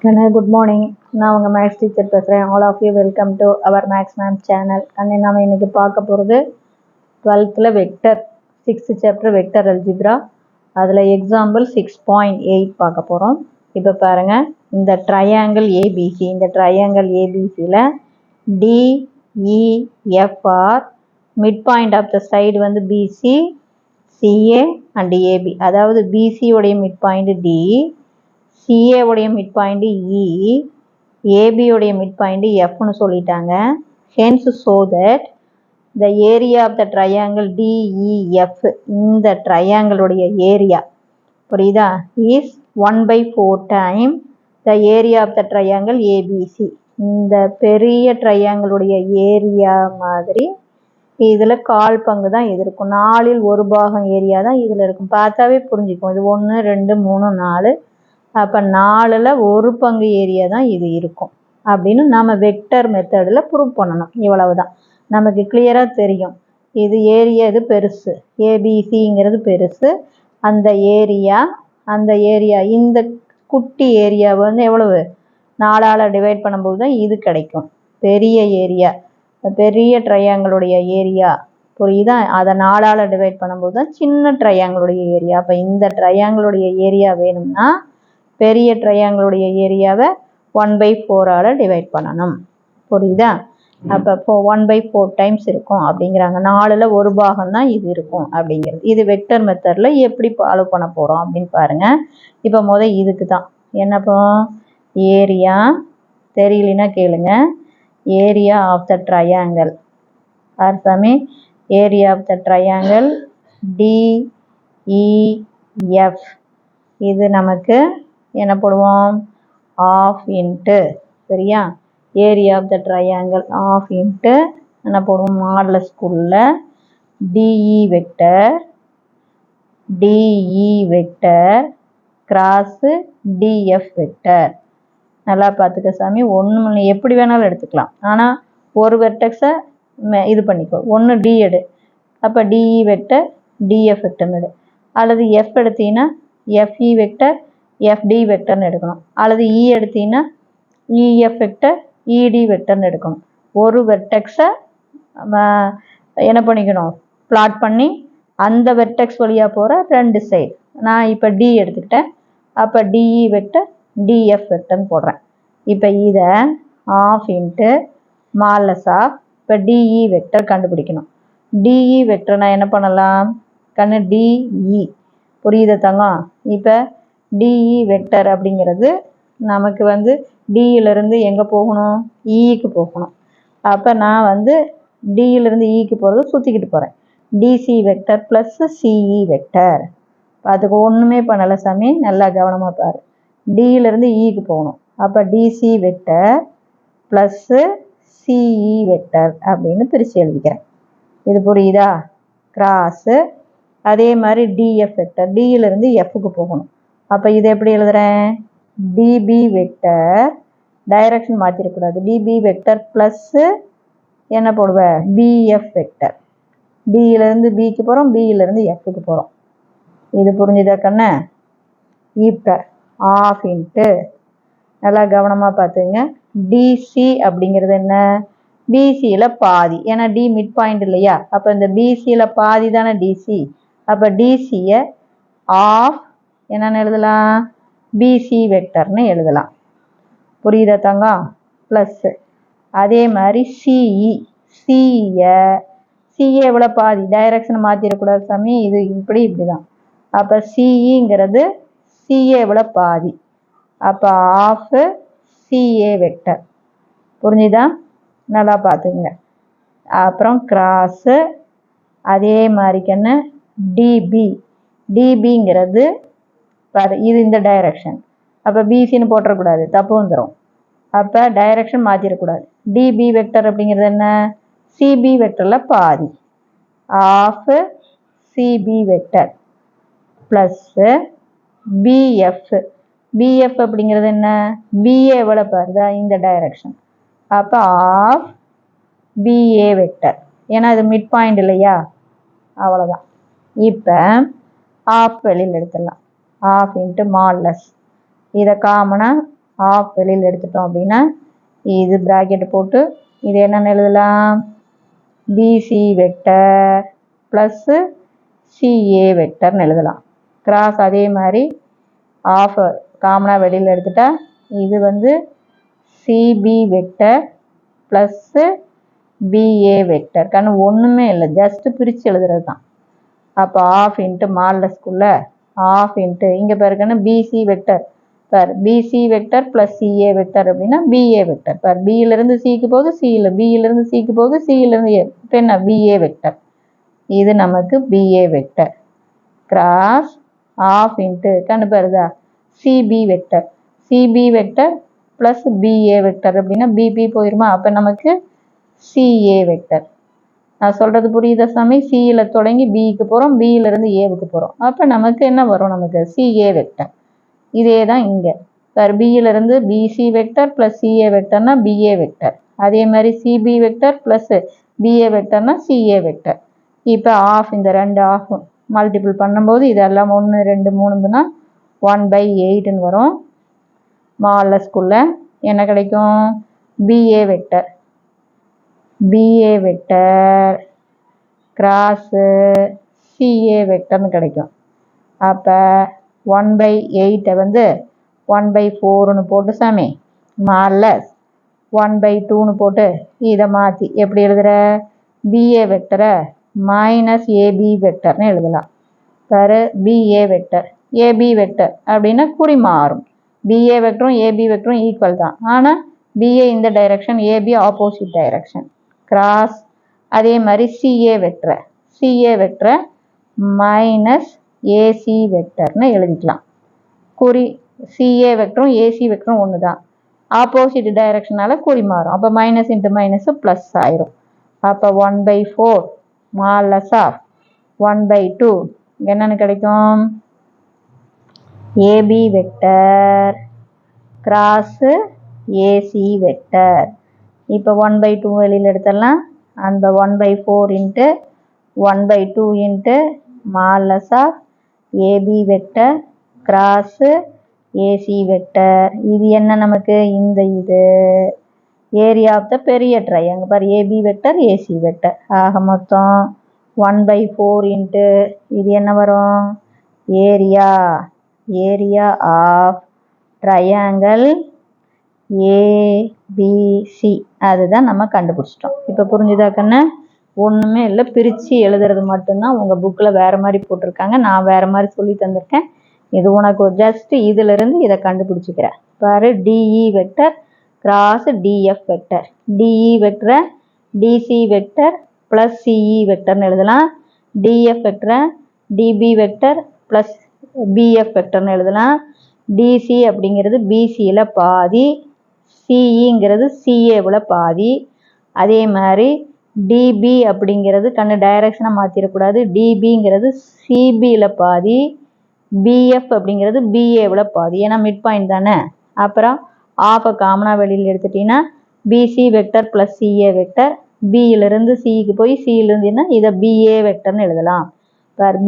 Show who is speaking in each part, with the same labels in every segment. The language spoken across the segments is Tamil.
Speaker 1: Good morning. நான் உங்கள் மேக்ஸ் டீச்சர் பேசுகிறேன். All of you welcome to our maths ma'am channel. நம்ம இன்றைக்கி பார்க்க போகிறது 12th vector 6th chapter vector algebra. அதில் எக்ஸாம்பிள் 6.8 பார்க்க போகிறோம். இப்போ பாருங்கள், இந்த ட்ரையாங்கிள் ஏபிசி, இந்த ட்ரையாங்கிள் ஏபிசியில் D E F are mid point of the side வந்து பிசி, சிஏ அண்ட் ஏபி. அதாவது பிசியோடைய மிட் பாயிண்ட் டி, சிஏ உடைய மிட் பாயிண்ட் இ, ஏபி உடைய மிட் பாயிண்ட் எஃப்னு சொல்லிட்டாங்க. Hence so that the area of the triangle DEF, இந்த ட்ரையாங்கிளுடைய ஏரியா புரியுதா, is 1/4 time the area of the triangle ABC. இந்த பெரிய ட்ரையாங்கிளுடைய ஏரியா மாதிரி இதில் கால் பங்கு தான் இது இருக்கும். 4ல் 1 பாகம் ஏரியா தான் இதில் இருக்கும். பார்த்தாவே புரிஞ்சுக்கும், இது 1 2 3 4. அப்போ 4ல் 1 பங்கு ஏரியா தான் இது இருக்கும் அப்படின்னு நம்ம வெக்டர் மெத்தடில் ப்ரூவ் பண்ணணும். இவ்வளவு தான் நமக்கு கிளியராக தெரியும். இது ஏரியா, இது பெருசு, ஏபிசிங்கிறது பெருசு. அந்த ஏரியா இந்த குட்டி ஏரியா வந்து எவ்வளவு, 4ஆல் டிவைட் பண்ணும்போது தான் இது கிடைக்கும். பெரிய ஏரியா, பெரிய ட்ரையாங்கிளுடைய ஏரியா புரியுதா, அதை 4ஆல் டிவைட் பண்ணும்போது தான் சின்ன ட்ரையாங்கிளுடைய ஏரியா. அப்போ இந்த ட்ரையாங்கிளுடைய ஏரியா வேணும்னா பெரிய ட்ரையாங்கிளுடைய ஏரியாவை 1/4ஆல் டிவைட் பண்ணணும். புரியுதா? அப்போ 1/4 டைம்ஸ் இருக்கும் அப்படிங்கிறாங்க. 4ல் 1 பாகம் தான் இது இருக்கும் அப்படிங்கிறது. இது வெக்டர் மெத்தடில் எப்படி ஃபாலோ பண்ண போகிறோம் அப்படின்னு பாருங்கள். இப்போ இதுக்கு தான் என்னப்போ, ஏரியா தெரியலனா கேளுங்க. ஏரியா ஆஃப் த ட்ரையாங்கிள் ஆர்சாமி, area of the triangle D E F, இது நமக்கு என்ன போடுவோம், ஆஃப் இன்ட்டு, சரியா, area of the triangle half into என்ன போடுவோம், மாடலஸ்குள்ள D E vector cross D F vector. நல்லா பார்த்துக்க சாமி, ஒன்று எப்படி வேணாலும் எடுத்துக்கலாம். ஆனால் ஒரு வெர்டெக்ஸை இது பண்ணிக்கோ, ஒன்று டி எடு, அப்போ டிஇ வெக்டர் டிஎஃப் வெக்டர்னு எடு. அல்லது எஃப் எடுத்தீங்கன்னா எஃப்இ வெக்டர் எஃப்டி வெக்டர்னு எடுக்கணும். அல்லது இ எடுத்தீங்கன்னா இஎஃப் வெக்டர் இடி வெக்டர்னு எடுக்கணும். ஒரு வெர்டெக்ஸை என்ன பண்ணிக்கணும், பிளாட் பண்ணி அந்த வெர்டெக்ஸ் வழியாக போகிற 2 சைடு. நான் இப்போ டி எடுத்துக்கிட்டேன், அப்போ டிஇ வெக்டர் டிஎஃப் வெக்டர்னு போடுறேன். இப்போ இதை ஆஃப் இன்ட்டு மாலஸ் ஆஃப், இப்போ டிஇ வெக்டர் கண்டுபிடிக்கணும். டிஇ வெக்டர் நான் என்ன பண்ணலாம் கண்ணு, டிஇ புரியுத தங்கம். இப்போ டிஇ வெக்டர் அப்படிங்கிறது நமக்கு வந்து டியிலிருந்து எங்கே போகணும், இக்கு போகணும். அப்போ நான் வந்து டியிலிருந்து இக்கு போகிறது சுற்றிக்கிட்டு போகிறேன். DC vector plus CE vector. அதுக்கு ஒன்றுமே பண்ணலை சாமி, நல்லா கவனமாக பாரு. டியிலிருந்து இக்கு போகணும், அப்போ DC vector plus CE vector அப்படின்னு பிரித்து எழுதிக்கிறேன். இது புரியுதா, கிராஸு. அதே மாதிரி டிஎஃப் வெக்டர், டியிலிருந்து எஃப்க்கு போகணும். அப்போ இதை எப்படி எழுதுகிறேன், டிபி வெக்டர், டைரக்ஷன் மாற்றிடக்கூடாது, டிபி வெக்டர் ப்ளஸ்ஸு என்ன போடுவேன், பிஎஃப் வெக்டர். டியிலேருந்து பிக்கு போகிறோம், பியிலேருந்து எஃப்க்கு போகிறோம். இது புரிஞ்சுதா கண்ணு. இப்போ ஆஃப் இன்ட்டு, நல்லா கவனமாக பார்த்துங்க, டிசி அப்படிங்கிறது என்ன, பிசியில் பாதி, ஏன்னா டி மிட் பாயிண்ட் இல்லையா, அப்போ இந்த பிசியில் பாதி தானே டிசி. அப்போ டிசியை ஆஃப் என்னென்னு எழுதலாம், பிசி வெக்டர்னு எழுதலாம். புரியுதா தங்கம், ப்ளஸ்ஸு. அதே மாதிரி சிஏ எவ்வளோ பாதி, டைரக்ஷனை மாற்றிடக்கூடாது சாமி, இது இப்படி தான். அப்போ சிஇங்கிறது சிஏ எவ்வளோ பாதி, அப்போ ஆஃபு சிஏ வெக்டர். புரிஞ்சுதா, நல்லா பார்த்துங்க. அப்புறம் கிராஸு, அதே மாதிரிக்கன்னு டிபிங்கிறது இது இந்த டைரக்ஷன். அப்போ பிசின்னு போட்டுறக்கூடாது, தப்பு வந்துடும். அப்போ டைரக்ஷன் மாற்றிடக்கூடாது. டிபி வெக்டர் அப்படிங்கிறது என்ன, சிபி வெக்டரில் பாதி, half CB vector plus BF அப்படிங்கிறது என்ன, பிஏ எவ்வளோ பாருதா இந்த டைரக்ஷன், அப்போ ஆஃப் பிஏ வெக்டர், ஏன்னா இது மிட் பாயிண்ட் இல்லையா, அவ்வளோதான். இப்போ ஆஃப் வெளியில் எடுத்துடலாம், ஆஃப் இன்ட்டு மாலஸ். இதை காமனாக ஆஃப் வெளியில் எடுத்துட்டோம் அப்படின்னா இது ப்ராக்கெட் போட்டு இது என்னென்னு எழுதலாம், பிசி வெக்டர் ப்ளஸ்ஸு சிஏ வெக்டர்னு எழுதலாம். கிராஸ் அதே மாதிரி ஆஃப் காமனாக வெளியில் எடுத்துட்டா இது வந்து C B vector plus BA vector. கண்ணு ஒன்றுமே இல்லை, ஜஸ்ட்டு பிரித்து எழுதுறது தான். அப்போ ஆஃப் இன்ட்டு மாடலஸ்குள்ளே ஆஃப் இன்ட்டு இங்கே பாருக்கன்னு பிசி வெக்டர் பார் B C vector plus C A vector அப்படின்னா பிஏ வெக்டர் பார் பியிலேருந்து சிக்கு போகுது, பியிலேருந்து சிக்கு போகுது, சியிலேருந்து ஏ, இப்போ என்ன பிஏ வெக்டர். இது நமக்கு B A vector cross half into கண்ணு பாருதா C B vector, C B vector plus B A vector அப்படின்னா பிபி போயிருமா, அப்போ நமக்கு சிஏ வெக்டர். நான் சொல்கிறது புரியுதா சாமி? சியில் தொடங்கி பிக்கு போகிறோம், பியிலேருந்து ஏவுக்கு போகிறோம். அப்போ நமக்கு என்ன வரும், நமக்கு சிஏ வெக்டர். இதே தான் இங்கே சார் பியிலேருந்து பிசி வெக்டர் ப்ளஸ் சிஏ வெக்டர்னா பிஏ வெக்டர். அதே மாதிரி சிபி வெக்டர் ப்ளஸ் பிஏ வெக்டர்னா சிஏ வெக்டர். இப்போ ஆஃப் இந்த ரெண்டு ஆஃப் மல்டிபிள் பண்ணும்போது இதெல்லாம் 1 2 3னா 1/8ன்னு வரும். மாடலஸ்குள்ளே என்ன கிடைக்கும், B A vector B A vector cross C A வெக்டர்னு கிடைக்கும். அப்போ 1/8 வந்து 1/4ன்னு போட்டு சாமி மாடலஸ் 1/2ன்னு போட்டு இதை மாற்றி எப்படி எழுதுகிற, பிஏ வெக்டரை மைனஸ் ஏபி வெக்டர்னு எழுதலாம். Sir BA vector AB vector அப்படின்னா குறி மாறும். பிஏ வெக்டரும் ஏபி வெக்டரும் ஈக்குவல் தான், ஆனால் பிஏ இந்த direction, AB opposite direction. Cross அதே மாதிரி சிஏ வெக்டரை மைனஸ் ஏசி வெக்டர்னு எழுதிக்கலாம். குறி சிஏ வெக்டரும் ஏசி வெக்டரும் ஒன்று தான், ஆப்போசிட் டைரக்ஷனால் குறி மாறும். அப்போ மைனஸ் இன்ட்டு மைனஸ் ப்ளஸ் ஆயிரும். அப்போ 1/4 மாடலஸ் ஆஃப் 1/2 என்னென்னு கிடைக்கும், AB vector cross AC vector. இப்போ 1/2 வெளியில் எடுத்துடலாம். அந்த 1/4 into 1/2 into modulus of AB vector cross AC vector. இது என்ன நமக்கு, இந்த இது ஏரியா ஆஃப் த பெரிய ட்ரையாங்கிள் பார் ஏபி வெக்டர் ஏசி வெக்டர். ஆக மொத்தம் 1/4 இன்ட்டு இது என்ன வரும், ஏரியா ஆஃப் ட்ரையாங்கிள் ஏபிசி. அதுதான் நம்ம கண்டுபிடிச்சிட்டோம். இப்போ புரிஞ்சுதா கண்ணு? ஒன்றுமே இல்லை, பிரித்து எழுதுறது மட்டும்தான். உங்கள் புக்கில் வேறு மாதிரி போட்டிருக்காங்க, நான் வேறு மாதிரி சொல்லி தந்திருக்கேன். இது உனக்கு ஜஸ்ட்டு இதிலிருந்து இதை கண்டுபிடிச்சிக்கிறேன் பாரு. DE vector cross DF vector, DE வெக்டரை டிசி வெக்டர் ப்ளஸ் சிஇ வெக்டர்னு எழுதலாம். டிஎஃப் வெக்டரை டிபி வெக்டர் ப்ளஸ் பிஎஃப் வெக்டர்னு எழுதலாம். டிசி அப்படிங்கிறது பிசியில் பாதி, சிஇங்கிறது சிஏவில் பாதி. அதே மாதிரி டிபி அப்படிங்கிறது கண்ணு டைரக்ஷனை மாற்றிடக்கூடாது, டிபிங்கிறது சிபியில் பாதி, பிஎஃப் அப்படிங்கிறது பிஏவில் பாதி, ஏன்னா மிட் பாயிண்ட் தானே. அப்புறம் ஆஃபை காமனாக வெளியில் எடுத்துட்டிங்கன்னா B C vector plus C A vector, பியிலிருந்து சிக்கு போய் சியிலிருந்து இதை பிஏ வெக்டர்னு எழுதலாம். பார்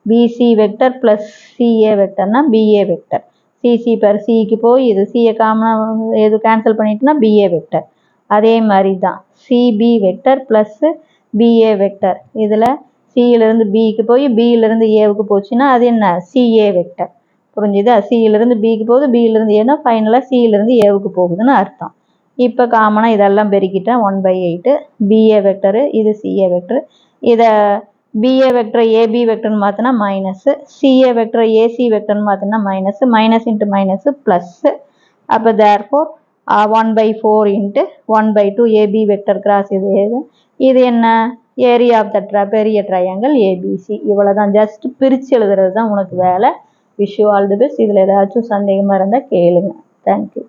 Speaker 1: பிசி வெக்டர் ப்ளஸ் சிஏ வெக்டர்னா பிஏ வெக்டர். சிசி பர் சிக்கு போய் இது சிஏ காமனாக எது கேன்சல் பண்ணிட்டுனா பிஏ வெக்டர். அதே மாதிரி தான் CB vector plus BA vector. இதில் சியிலிருந்து பிக்கு போய் பியிலிருந்து ஏவுக்கு போச்சுன்னா அது என்ன, சிஏ வெக்டர். புரிஞ்சுதா? சியிலிருந்து பிக்கு போகுது, பியிலிருந்து ஏன்னா ஃபைனலாக சியிலிருந்து ஏவுக்கு போகுதுன்னு அர்த்தம். இப்போ காமனாக இதெல்லாம் பெருக்கிட்டேன். 1/8 பிஏ வெக்டரு, இது சிஏ வெக்டரு. இதை பிஏ வெக்டரை ஏபி வெக்டர்னு மாற்றினா மைனஸு, சிஏ வெக்டரை ஏசி வெக்டர்னு மாற்றினா minus, minus into minus plus. அப்போ therefore 1/4 into 1/2 A B vector cross இது என்ன, ஏரியா ஆஃப் த பெரிய ட்ரையாங்கிள் ஏபிசி. இவ்வளோ தான், ஜஸ்ட் பிரித்து எழுதுறது தான் உனக்கு வேலை. Wish you all the best. இதில் ஏதாச்சும் சந்தேகமாக இருந்தால் கேளுங்க. தேங்க்யூ.